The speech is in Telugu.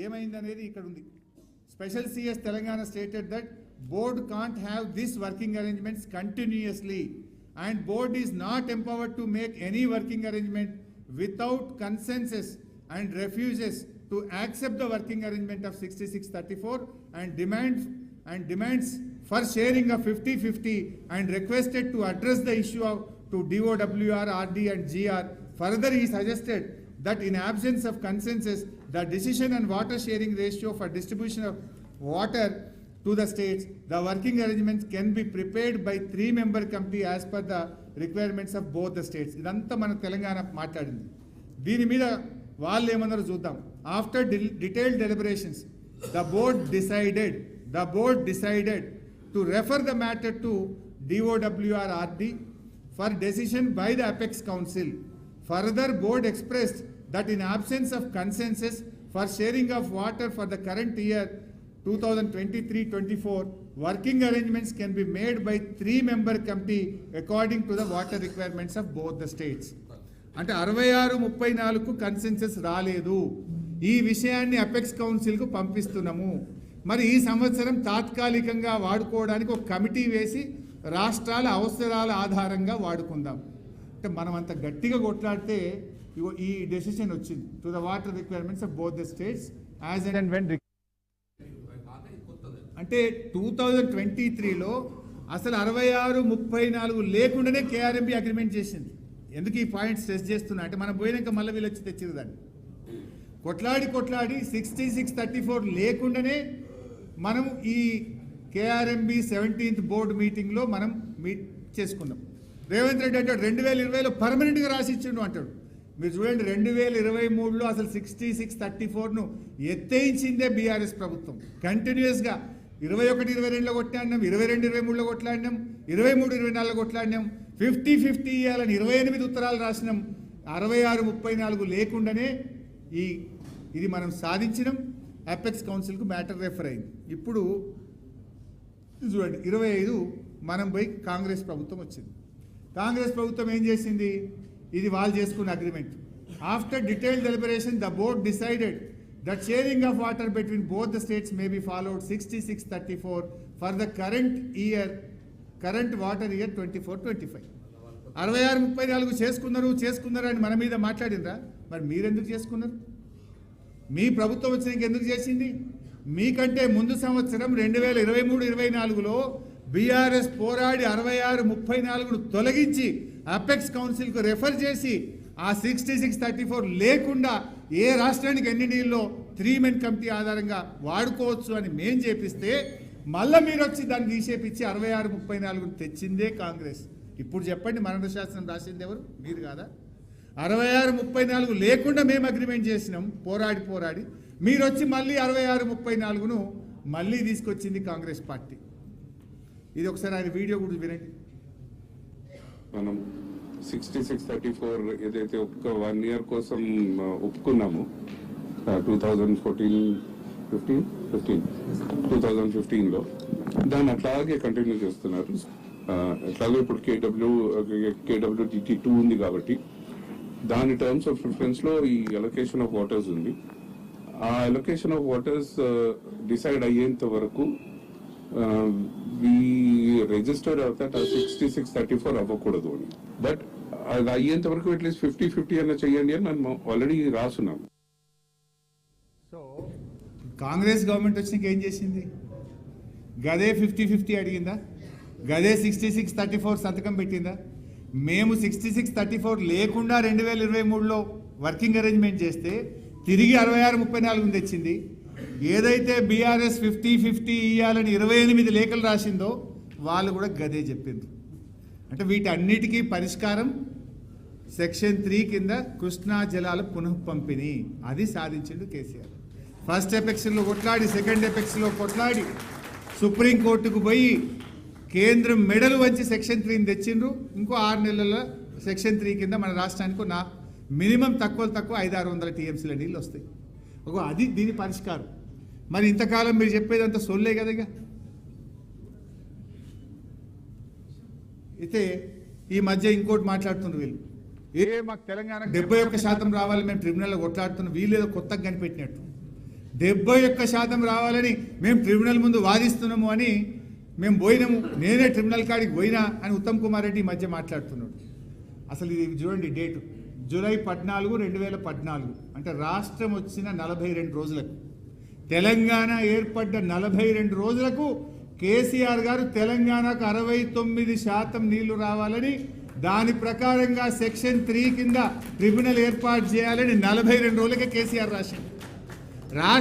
ఏమైందనేది ఇక్కడ ఉంది. Special CS Telangana stated that board can't have this working arrangements continuously and board is not empowered to make any working arrangement without consensus and refuses to accept the working arrangement of 6634 and demands for sharing of 50-50 and requested to address the issue of to DOWR, RD and GR. Further, he suggested that in absence of consensus, the decision on water sharing ratio for distribution of water to the states, the working arrangements can be prepared by 3-member committee as per the requirements of both the states. Idantha mana Telangana maatladindi. Deeni meeda vallu emannaru chuddam. After detailed deliberations, the board decided to refer the matter to DOWR RD for decision by the Apex Council. Further, board expressed that in absence of consensus for sharing of water for the current year 2023-24, working arrangements can be made by 3-member committee according to the water requirements of both the states. అంటే 66-34కు కన్సెన్సస్ రాలేదు. ఈ విషయాన్ని అపెక్స్ కౌన్సిల్కు పంపిస్తున్నాము. మరి ఈ సంవత్సరం తాత్కాలికంగా వాడుకోవడానికి ఒక కమిటీ వేసి రాష్ట్రాల అవసరాల ఆధారంగా వాడుకుందాం. అంటే మనం అంత గట్టిగా కొట్లాడితే ఈ డెసిషన్ వచ్చింది to the water requirements of both the states as and when. అంటే 2023లో అసలు 66-34 లేకుండానే కేఆర్ఎంబి అగ్రిమెంట్ చేసింది. ఎందుకు ఈ పాయింట్ స్ట్రెస్ చేస్తున్నా అంటే మనం పోయినాక మళ్ళీ వీళ్ళు వచ్చి తెచ్చిరు దాన్ని కొట్లాడి 6634 లేకుండానే మనం ఈ కేఆర్ఎంబి 17th బోర్డు మీటింగ్లో మనం మీట్ చేసుకున్నాం. రేవంత్ రెడ్డి అంటాడు 2020లో పర్మనెంట్గా రాసి ఇచ్చిండు అంటాడు. మీరు చూడండి 2023లో అసలు 6634ను ఎత్తేయించిందే బీఆర్ఎస్ ప్రభుత్వం. కంటిన్యూస్గా 21-22లో కొట్లాడినాం, 22-23లో కొట్లాడినాం, 23-24లో కొట్లాడినాం, 50-50 ఇవ్వాలని 28 ఉత్తరాలు రాసినాం. 66-34 లేకుండానే ఇది మనం సాధించినాం. అపెక్స్ కౌన్సిల్కు మ్యాటర్ రెఫర్ అయింది. ఇప్పుడు చూడండి 25 మనం పోయి కాంగ్రెస్ ప్రభుత్వం వచ్చింది. కాంగ్రెస్ ప్రభుత్వం ఏం చేసింది? ఇది వాళ్ళు చేసుకున్న agreement. After detailed deliberation the board decided that sharing of water between both the states may be followed 6634 for the current water year 24-25. 66-34 చేసుకున్నారు అని మన మీద మాట్లాడినరా? మరి మీరెందుకు చేసుకున్నారు? మీ ప్రభుత్వం వచ్చినాక ఎందుకు చేసింది? మీకంటే ముందు సంవత్సరం 2023-24లో బీఆర్ఎస్ పోరాడి 66-34ను తొలగించి అపెక్స్ కౌన్సిల్కు రెఫర్ చేసి ఆ 66-34 లేకుండా ఏ రాష్ట్రానికి ఎన్ని నీళ్ళలో 3-men కమిటీ ఆధారంగా వాడుకోవచ్చు అని మేం చేపిస్తే మళ్ళీ మీరు వచ్చి దాన్ని తీసేపించి 66-34 తెచ్చిందే కాంగ్రెస్. ఇప్పుడు చెప్పండి, మరణ శాసనం రాసింది ఎవరు? మీరు కాదా? 66-34 లేకుండా మేము అగ్రిమెంట్ చేసినాం పోరాడి మీరు వచ్చి మళ్ళీ 66-34ను మళ్ళీ తీసుకొచ్చింది కాంగ్రెస్ పార్టీ. ఇది ఒకసారి ఆయన వీడియో కూడా వినండి. మనం 6634 ఏదైతే 1 year కోసం ఒప్పుకున్నాము 2015లో దాన్ని అట్లాగే కంటిన్యూ చేస్తున్నారు. ఎట్లాగో ఇప్పుడు KWDT2 ఉంది కాబట్టి దాని టర్మ్స్ ఆఫ్ రిఫరెన్స్లో ఈ అలొకేషన్ ఆఫ్ వాటర్స్ ఉంది. ఆ అలొకేషన్ ఆఫ్ వాటర్స్ డిసైడ్ అయ్యేంత వరకు రిజిస్టర్ అవుతాట 6634 అవ్వకూడదు అని. బట్ అది అయ్యేంత వరకు అట్లీస్ట్ 50-50 అన్న చెయ్యండి అని మనం ఆల్రెడీ రాసున్నాం. సో కాంగ్రెస్ గవర్నమెంట్ వచ్చినాక ఏం చేసింది? గదే 50-50 అడిగిందా? గదే 6634 సంతకం పెట్టిందా? మేము 6634 లేకుండా 2023లో వర్కింగ్ అరేంజ్మెంట్ చేస్తే తిరిగి 66-34 తెచ్చింది. ఏదైతే బీఆర్ఎస్ 50-50 ఇవ్వాలని 28 లేఖలు రాసిందో వాళ్ళు కూడా గదే చెప్పింది. అంటే వీటన్నిటికీ పరిష్కారం సెక్షన్ 3 కింద కృష్ణా జలాల పునఃపంపిణీ. అది సాధించిండు కేసీఆర్. ఫస్ట్ ఎపెక్స్లో కొట్లాడి, సెకండ్ ఎపెక్స్లో కొట్లాడి, సుప్రీంకోర్టుకు పోయి కేంద్రం మెడలు వంచి సెక్షన్ 3ని తెచ్చిండ్రు. ఇంకో 6 నెలల్లో సెక్షన్ 3 కింద మన రాష్ట్రానికి మినిమం తక్కువ 500-600 TMCల నీళ్ళు వస్తాయి. అది దీని పరిష్కారం. మరి ఇంతకాలం మీరు చెప్పేదంతా సొల్లే కదా. ఇక అయితే ఈ మధ్య ఇంకోటి మాట్లాడుతున్నారు వీళ్ళు, మాకు తెలంగాణ 71% రావాలి మేము ట్రిబ్యునల్లో కొట్లాడుతున్నాం. వీళ్ళు ఏదో కొత్తగా కనిపెట్టినట్టు 71% రావాలని మేము ట్రిబ్యునల్ ముందు వాదిస్తున్నాము అని మేము పోయినాము, నేనే ట్రిబ్యునల్ కాడికి పోయినా అని ఉత్తమ్ కుమార్ రెడ్డి ఈ మధ్య మాట్లాడుతున్నాడు. అసలు ఇది చూడండి డేటు జూలై 14, 2014 అంటే రాష్ట్రం వచ్చిన 42 రోజులకు, తెలంగాణ ఏర్పడ్డ 42 రోజులకు కేసీఆర్ గారు తెలంగాణకు 69% నీళ్లు రావాలని, దాని ప్రకారంగా సెక్షన్ 3 కింద ట్రిబ్యునల్ ఏర్పాటు చేయాలని 42 రోజులకే కేసీఆర్ రాశారు.